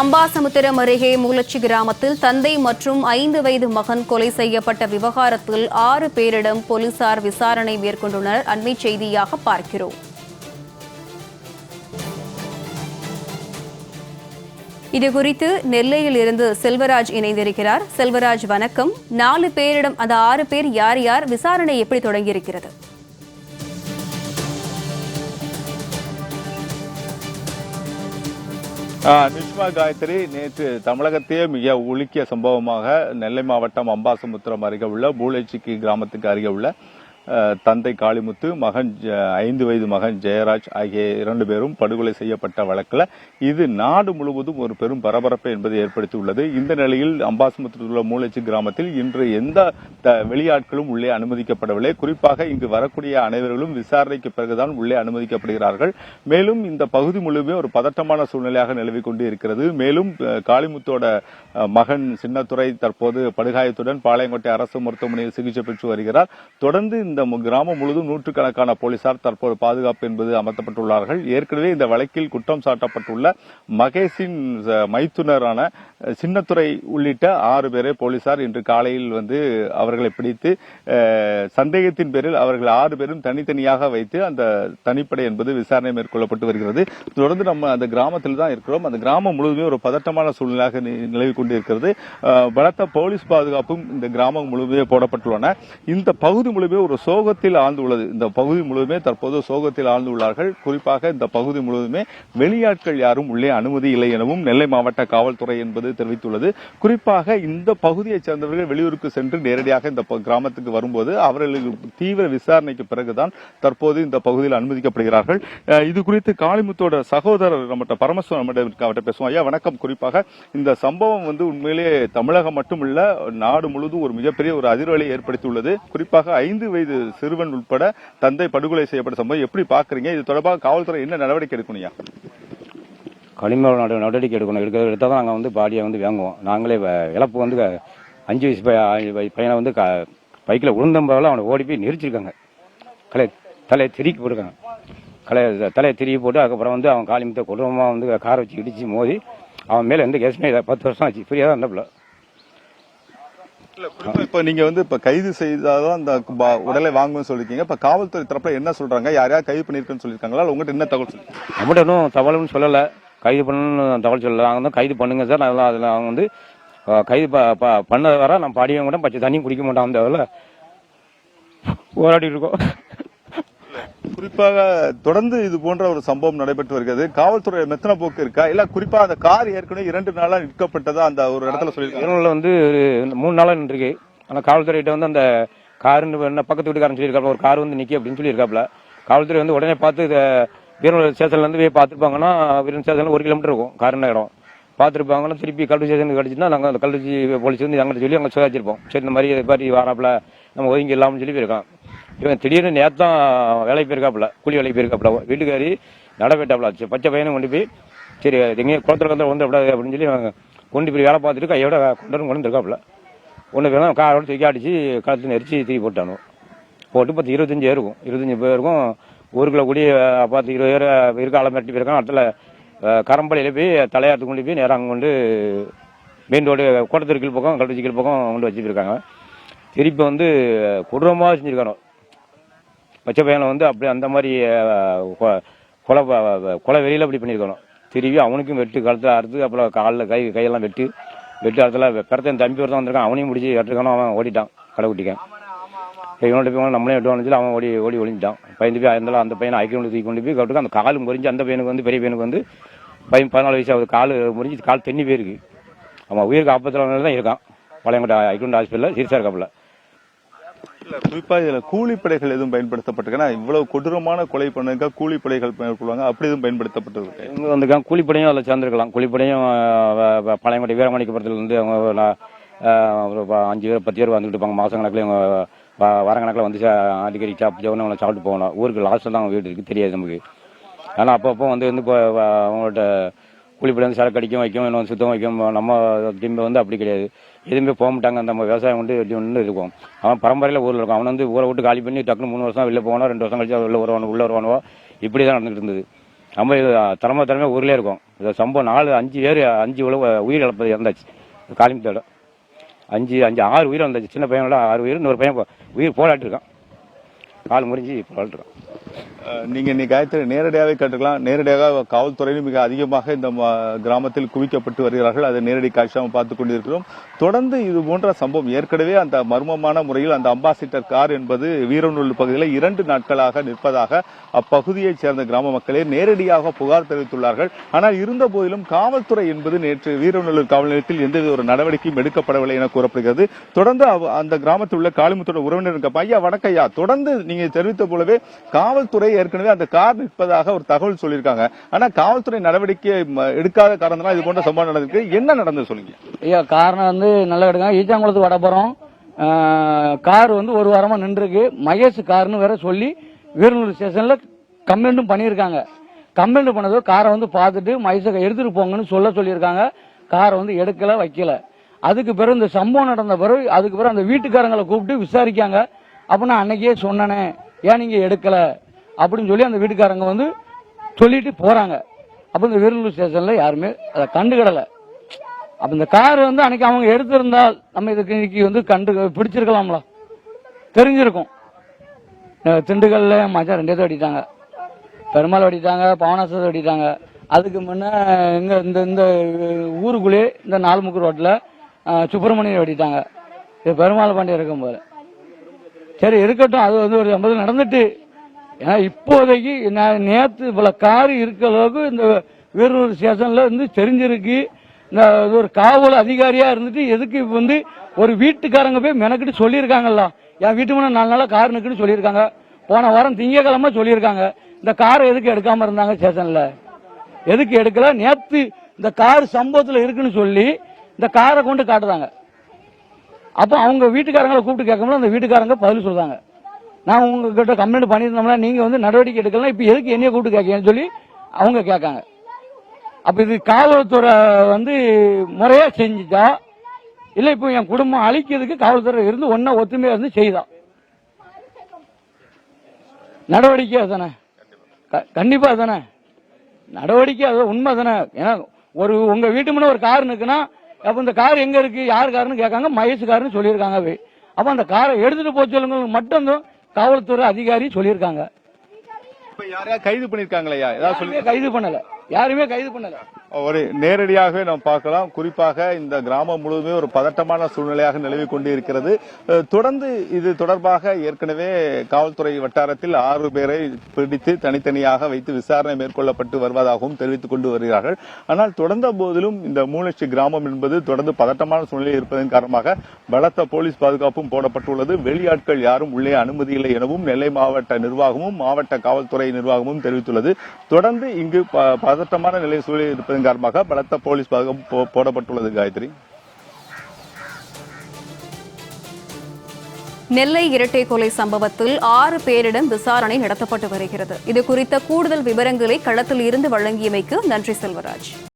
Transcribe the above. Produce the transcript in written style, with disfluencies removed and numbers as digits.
அம்பாசமுத்திரம் அருகே மூலச்சி கிராமத்தில் தந்தை மற்றும் 5 வயது மகன் கொலை செய்யப்பட்ட விவகாரத்தில் 6 பேரிடம் போலீசார் விசாரணை மேற்கொண்டுள்ளனர். அண்மை செய்தியாக பார்க்கிறோம். இதுகுறித்து நெல்லையில் இருந்து செல்வராஜ் இணைந்திருக்கிறார். செல்வராஜ், வணக்கம். 4 பேரிடம் அந்த 6 பேர் யார் யார், விசாரணை எப்படி தொடங்கியிருக்கிறது? நிஷ்மா காயத்ரி, நேற்று தமிழகத்தையே மிக உலுக்கிய சம்பவமாக நெல்லை மாவட்டம் அம்பாசமுத்திரம் அருகே உள்ள பூளைச்சிக்கு கிராமத்துக்கு அருகே உள்ள தந்தை காளிமுத்து, மகன் 5 வயது மகன் ஜெயராஜ் ஆகிய 2 பேரும் படுகொலை செய்யப்பட்ட வழக்கில் இது நாடு முழுவதும் ஒரு பெரும் பரபரப்பை என்பதை ஏற்படுத்தியுள்ளது. இந்த நிலையில் அம்பாசமுத்திரத்தில் உள்ள மூளைச்சி கிராமத்தில் இன்று எந்த வெளியாட்களும் உள்ளே அனுமதிக்கப்படவில்லை. குறிப்பாக இங்கு வரக்கூடிய அனைவர்களும் விசாரணைக்கு பிறகுதான் உள்ளே அனுமதிக்கப்படுகிறார்கள். மேலும் இந்த பகுதி முழுவதுமே ஒரு பதட்டமான சூழ்நிலையாக நிலவிக் கொண்டு இருக்கிறது. மேலும் காளிமுத்தோட மகன் சின்னத்துரை தற்போது படுகாயத்துடன் பாளையங்கோட்டை அரசு மருத்துவமனையில் சிகிச்சை பெற்று வருகிறார். தொடர்ந்து இந்த கிராமம் முழுவதும் நூற்றுக்கணக்கான போலீசார் தற்போது பாதுகாப்பு என்பது அமர்த்தப்பட்டுள்ளார்கள். ஏற்கனவே இந்த வழக்கில் குற்றம் சாட்டப்பட்டுள்ள மகேஷின் மைத்துனரான சின்னத்துரை உள்ளிட்ட 6 பேரை போலீசார் இன்று காலையில் அவர்களை பிடித்து சந்தேகத்தின் பேரில் அவர்கள் 6 பேரும் தனித்தனியாக வைத்து அந்த தனிப்படை என்பது விசாரணை மேற்கொள்ளப்பட்டு வருகிறது. தொடர்ந்து நம்ம அந்த கிராமத்தில் தான் இருக்கிறோம். அந்த கிராமம் முழுவதுமே ஒரு பதட்டமான சூழ்நிலையாக நிலவிக் கொண்டிருக்கிறது. பலத்த போலீஸ் பாதுகாப்பும் இந்த கிராமம் முழுவதுமே போடப்பட்டுள்ளன. இந்த பகுதி முழுவதுமே ஒரு சோகத்தில் ஆழ்ந்துள்ளது. இந்த பகுதி முழுவதுமே தற்போது சோகத்தில் ஆழ்ந்துள்ளார்கள். குறிப்பாக இந்த பகுதி முழுவதுமே வெளியாட்கள் யாரும் உள்ளே அனுமதி இல்லை எனவும் நெல்லை மாவட்ட காவல்துறை என்பது தெரிவித்துள்ளது. குறிப்பாக இந்த பகுதியைச் சேர்ந்தவர்கள் வெளியூருக்கு சென்று நேரடியாக இந்த கிராமத்துக்கு வரும்போது அவர்களுக்கு தீவிர விசாரணைக்கு பிறகுதான் தற்போது இந்த பகுதியில் அனுமதிக்கப்படுகிறார்கள். இது குறித்து காளிமுத்தோட சகோதரர் நம்மகிட்ட பரமசிவம் அவர்கிட்ட பேசுவோம். ஐயா, வணக்கம். குறிப்பாக இந்த சம்பவம் உண்மையிலே தமிழகம் மட்டுமல்ல, நாடு முழுவதும் ஒரு மிகப்பெரிய ஒரு அதிர்வலை ஏற்படுத்தியுள்ளது. குறிப்பாக 5 வயது சிறுவன் உட்பட தந்தை படுகொலை செய்யப்பட்ட சம்பவம் எப்படி பாக்குறீங்க? இது தொடர்பாக காவல்துறை என்ன நடவடிக்கை எடுக்கணும்? களிமண் நடவடிக்கை எடுத்தால் தான் நாங்கள் பாடியை வாங்குவோம். நாங்களே இழப்பு 5 வயசு பையனை பைக்கில் உளுந்தம்போல அவனை ஓடி போய் நெரிச்சிருக்காங்க. தலையை திருக்கி போட்டுருக்காங்க. தலையை திருக்கி போட்டு அதுக்கப்புறம் அவன் காளிமுத்தை கொடூரமாக காரை வச்சு இடிச்சு மோதி அவன் மேலே கேஸ்மே 10 வருஷம் ஆச்சு. ஃப்ரீயாக தான் இருந்தப்பல. இப்ப நீங்க இப்ப கைது செய்தாதான் அந்த உடலை வாங்குன்னு சொல்லிருக்கீங்க. இப்ப காவல்துறை தரப்புல என்ன சொல்றாங்க? யாரையாவது கைது பண்ணிருக்குன்னு சொல்லிருக்காங்களா? உங்ககிட்ட என்ன தகவல் சொல்லி? நம்மகிட்ட இன்னும் தகவல்னு சொல்லல. கைது பண்ணணும்னு தகவல் சொல்லல. அவங்க கைது பண்ணுங்க சார். அதில் அவங்க கைது பண்ண வர நம்ம பாடியவங்க கூட பச்சை தண்ணியும் குடிக்க மாட்டோம். அந்த போராடி இருக்கோம். குறிப்பாக தொடர்ந்து இது போன்ற ஒரு சம்பவம் நடைபெற்று வருகிறது. காவல்துறை மெத்தன போக்கு இருக்கா? இல்ல குறிப்பா அந்த கார் ஏற்கனவே 2 நாளா நிற்கப்பட்டதா அந்த ஒரு இடத்துல சொல்லியிருக்காங்க. 3 நாளா நின்றுருக்கு. ஆனா காவல்துறையிட்ட அந்த காரு பக்கத்து வீட்டுக்காரன் சொல்லியிருக்காப்ல, ஒரு கார் நிக்கி அப்படின்னு சொல்லியிருக்காப்ல. காவல்துறை உடனே பார்த்து வீரநூல் ஸ்டேஷன்ல போய் பார்த்துருப்பாங்கன்னா, வீரன் ஸ்டேஷன்ல 1 கிலோமீட்டர் இருக்கும் காருன இடம். பார்த்துருப்பாங்கன்னா திருப்பி கல்லூரி ஸ்டேஷனுக்கு கிடைச்சுன்னா நாங்கள் அந்த கல்லூரி போலீஸ் எங்கிட்ட சொல்லி அங்கே சுதாச்சிருப்போம். சரி, இந்த மாதிரி வராப்புல நம்ம ஒதுங்கி இல்லாமல் சொல்லி போயிருக்கான். இவன் திடீர்னு நேத்தான் வேலைக்கு போயிருக்காப்புல, கூலி வேலைக்கு போயிருக்காப்புல. வீட்டுக்காரி நடவேட்டாப்புல பச்சை பையனை கொண்டு போய் சரி எங்கேயும் குளத்துல வந்துடக்கூடாது அப்படின்னு சொல்லி கொண்டு போய் வேலை பார்த்துட்டு கையோட கொண்டு இருக்காப்புல. ஒன்று பேரும் காரோட தூக்கி அடிச்சு கழுத்து நெரிச்சு தூக்கி போட்டானு. போட்டு 25 இருக்கும். 25 பேருக்கும் 1 கிலோ கூடி பார்த்து 20 பேர் இருக்க ஆளை மிரட்டி போயிருக்கான். இடத்துல கரம்பலையில போய் தலையாட்டு கொண்டு போய் நேரம் அங்கே மெயின் ரோடு கோட்டத்திற்கில் பக்கம் கல்வச்சிக்கல் பக்கம் கொண்டு வச்சு போயிருக்காங்க. திருப்பி கொடூரமாக செஞ்சுருக்கானோ பச்சை பையனை அப்படியே அந்த மாதிரி கொலை வெளியில் அப்படி பண்ணியிருக்கணும். திரும்பி அவனுக்கும் வெட்டு கழுத்தை அறுத்து அப்புறம் காலில் கையெல்லாம் வெட்டு இடத்துல பிறத்த தம்பி ஒருத்தான் வந்திருக்கான். அவனையும் முடிச்சு வெட்டுருக்கானோ. அவன் ஓடிட்டான், கடை குட்டிக்கான். இவனோட போய் நம்மளே வெட்டுவான்னு சொல்லி அவன் ஓடி ஒழிஞ்சிட்டான். பயந்து போய் இருந்தாலும் அந்த பையனை ஐக்கியம் தூக்கி கொண்டு போய் கட்டுக்கு அந்த கால் முறிஞ்சு அந்த பையனுக்கு பெரிய பையனுக்கு பையன் 14 வயசு ஆகுது. கால் முறிஞ்சு கால் தென்னி போயிருக்கு. அவன் உயிருக்கு ஆபத்தில் தான் இருக்கான். பாளையங்கோட்டை ஐக்கியம் ஹாஸ்பிட்டலில் சீரியஸாக இருக்காப்புல. குறிப்பா இதுல கூலிப்படைகள் எதுவும் பயன்படுத்தப்பட்டிருக்கா? இவ்வளவு கொடூரமான கொலை பண்ணுங்க கூலிப்படைகள் மேற்கொள்வாங்க, அப்படி எதுவும் பயன்படுத்தப்பட்டிருக்கு? இவங்க கூலிப்படையும் அதில் சேர்ந்திருக்கலாம். கூலிப்படையும் பாளையங்கோட்டை வீரமணிக்கப்புறத்துல அவங்க ஒரு 5 பேர் 10 பேர் வந்துட்டு இருப்பாங்க. மாசம் கணக்கில் இவங்க வரக்கணக்கில் அடிக்கடி சாப்பிட்டு சாப்பிட்டு போகணும். ஊருக்கு லாஸ்ட்டில் தான் வீடு இருக்குது, தெரியாது நமக்கு. ஆனால் அப்பப்போ அவங்கள்ட்ட கூலிப்படை சரக்கு அடிக்கும் வைக்கும், இன்னும் சுத்தம் வைக்கும். நம்ம திரும்ப அப்படி கிடையாது, எதுவுமே போக மாட்டாங்க. நம்ம விவசாயம் ஒன்று இருக்கும். அவன் பரம்பரையில் ஊரில் இருக்கும். அவன் ஊரை விட்டு காலி பண்ணி டக்குனு 3 வருஷம் வெளில போவானோ, 2 வருஷம் கழிச்சு உள்ள வருவானோ இப்படி தான் நடந்துகிட்டு இருந்தது. நம்ம தலைமையாக ஊர்லேயே இருக்கோம். இந்த சம்பவம் 5 உயிர் இழப்பு இறந்தாச்சு. காளிமுத்தோட 6 உயிர் வந்தாச்சு. சின்ன பையனோட 6 உயிர், இன்னொரு பையன் உயிர் போராட்டு இருக்கான், கால் முறிஞ்சு போராட்டு இருக்கான். நீங்க இன்னைக்கு காயத்ரி நேரடியாகவே கேட்டுக்கலாம். நேரடியாக காவல்துறையிலும் மிக அதிகமாக இந்த கிராமத்தில் குவிக்கப்பட்டு வருகிறார்கள். அதை நேரடி காட்சியாக பார்த்துக் கொண்டிருக்கிறோம். தொடர்ந்து இது போன்ற சம்பவம் ஏற்கனவே அந்த மர்மமான முறையில் அந்த அம்பாசிடர் கார் என்பது வீரநல்லூர் பகுதியில் 2 நாட்களாக நிற்பதாக அப்பகுதியைச் சேர்ந்த கிராம மக்களே நேரடியாக புகார் தெரிவித்துள்ளார்கள். ஆனால் இருந்த போதிலும் காவல்துறை என்பது நேற்று வீரநல்லூர் காவல் நிலையத்தில் எந்தவித ஒரு நடவடிக்கையும் எடுக்கப்படவில்லை என கூறப்படுகிறது. தொடர்ந்து அந்த கிராமத்தில் உள்ள காளிமுத்தோட உறவினர் இருக்க ஐயா வணக்கம் ஐயா, தொடர்ந்து நீங்க தெரிவித்த போலவே காவல்துறை ஏற்கனவே அந்த கார் நிற்பதாக ஒரு தகவல் சொல்லியிருக்காங்க. ஆனா காவல்துறை நடவடிக்கை எடுக்காத காரணம் இது போன்ற சம்பவம் நடந்திருக்கு. என்ன நடந்தது சொல்லுங்க ஐயா? காரணம் நல்லா எடுக்காங்க. ஈச்சாங்குளத்துக்கு வடபுறம் கார் ஒரு வாரமா நின்றுருக்கு. மகேஷ் கார்னு வேற சொல்லி வீரநல்லூர் ஸ்டேஷன்ல கம்ப்ளைண்டும் பண்ணியிருக்காங்க. கம்ப்ளைண்ட் பண்ணதோ காரை பார்த்துட்டு மகேஷை எடுத்துட்டு போங்கன்னு சொல்லியிருக்காங்க. காரை எடுக்கல, வைக்கல. அதுக்கு பிறகு இந்த சம்பவம் நடந்த பிறகு அதுக்கு பிறகு அந்த வீட்டுக்காரங்களை கூப்பிட்டு விசாரிக்காங்க. அப்ப நான் அன்னைக்கே சொன்னேனே, ஏன் நீங்க எடுக்கல அப்படின்னு சொல்லி அந்த வீட்டுக்காரங்க சொல்லிட்டு போறாங்க. அப்ப இந்த வீரநல்லூர் ஸ்டேஷன்ல யாருமே அதை கண்டுகிடல. அப்ப இந்த கார் அன்னைக்கு அவங்க எடுத்திருந்தால் நம்ம இதுக்கு இன்னைக்கு பிடிச்சிருக்கலாம்ல, தெரிஞ்சிருக்கும். திண்டுக்கல்ல மச்சான் 2 வெட்டிட்டாங்க, பெருமாள் வெட்டிட்டாங்க, பவனாசத்தை வெட்டிட்டாங்க. அதுக்கு முன்ன இங்க இந்த ஊருக்குள்ளே இந்த 4 முக்கு ரோட்ல சுப்பிரமணியம் வெட்டிட்டாங்க. இது பெருமாள் பாண்டிய இருக்கும் போல. சரி இருக்கட்டும், அது ஒரு 50 நடந்துட்டு. ஏன்னா இப்போதைக்கு நேற்று இவ்வளோ கார் இருக்க அளவுக்கு இந்த வீரநல்லூர் ஸ்டேஷன்ல தெரிஞ்சிருக்கு. இந்த ஒரு காவல் அதிகாரியா இருந்துட்டு எதுக்கு ஒரு வீட்டுக்காரங்க போய் மெனக்கிட்டு சொல்லியிருக்காங்கல்ல, என் வீட்டு முன்னாடி 4 நாளா கார் நிற்குன்னு சொல்லியிருக்காங்க. போன வாரம் திங்கக்கிழமை சொல்லியிருக்காங்க. இந்த காரை எதுக்கு எடுக்காம இருந்தாங்க ஸ்டேஷன்ல? எதுக்கு எடுக்கல? நேற்று இந்த கார் சம்பவத்தில் இருக்குன்னு சொல்லி இந்த காரை கொண்டு காட்டுறாங்க. அப்ப அவங்க வீட்டுக்காரங்களை கூப்பிட்டு கேட்கும்போது அந்த வீட்டுக்காரங்க பதில் சொல்றாங்க, நான் உங்ககிட்ட கம்ப்ளைண்ட் பண்ணியிருந்தோம்னா நீங்க நடவடிக்கை எடுக்கலாம், இப்ப எதுக்கு என்னைய கூப்பிட்டு கேட்கன்னு சொல்லி அவங்க கேட்காங்க. அப்ப இது காவல்துறை முறையா செஞ்சுட்டா இல்ல இப்போ என் குடும்பம் அழிக்கிறதுக்கு காவல்துறை இருந்து ஒத்துமையா செய்தா நடவடிக்கை தானே? கண்டிப்பா தானே நடவடிக்கை, அது உண்மை தானே? ஏன்னா உங்க வீட்டு முன்ன ஒரு கார் நிக்குன்னா அப்ப இந்த கார் எங்க இருக்கு, யார் காருன்னு கேட்காங்க. மகேஷ் காருன்னு சொல்லியிருக்காங்க. அப்ப அந்த காரை எடுத்துட்டு போக சொல்லுங்க மட்டும் காவல்துறை அதிகாரி சொல்லியிருக்காங்க. கைது பண்ணிருக்காங்களா? கைது பண்ணல, யாருமே கைது பண்ணல. ஒரு நேரடியாக நாம் பார்க்கலாம். குறிப்பாக இந்த கிராமம் முழுவதுமே ஒரு பதட்டமான சூழ்நிலையாக நிலவி கொண்டு இருக்கிறது. தொடர்ந்து இது தொடர்பாக ஏற்கனவே காவல்துறை வட்டாரத்தில் 6 பேரை பிடித்து தனித்தனியாக வைத்து விசாரணை மேற்கொள்ளப்பட்டு வருவதாகவும் தெரிவித்துக் கொண்டு வருகிறார்கள். ஆனால் தொடர்ந்த போதிலும் இந்த மூலச்சி கிராமம் என்பது தொடர்ந்து பதட்டமான சூழ்நிலை இருப்பதன் காரணமாக பலத்த போலீஸ் பாதுகாப்பும் போடப்பட்டுள்ளது. வெளியாட்கள் யாரும் உள்ளே அனுமதி இல்லை எனவும் நெல்லை மாவட்ட நிர்வாகமும் மாவட்ட காவல்துறை நிர்வாகமும் தெரிவித்துள்ளது. தொடர்ந்து இங்கு பதட்டமான நிலை சூழலில் இருப்பதன் காரணமாக பலத்த போலீஸ் பாதுகாப்பு போடப்பட்டுள்ளது. காயத்ரி, நெல்லை இரட்டை கொலை சம்பவத்தில் 6 பேரிடம் விசாரணை நடத்தப்பட்டு வருகிறது. இது குறித்த கூடுதல் விவரங்களை களத்தில் இருந்து வழங்கியமைக்கு நன்றி செல்வராஜ்.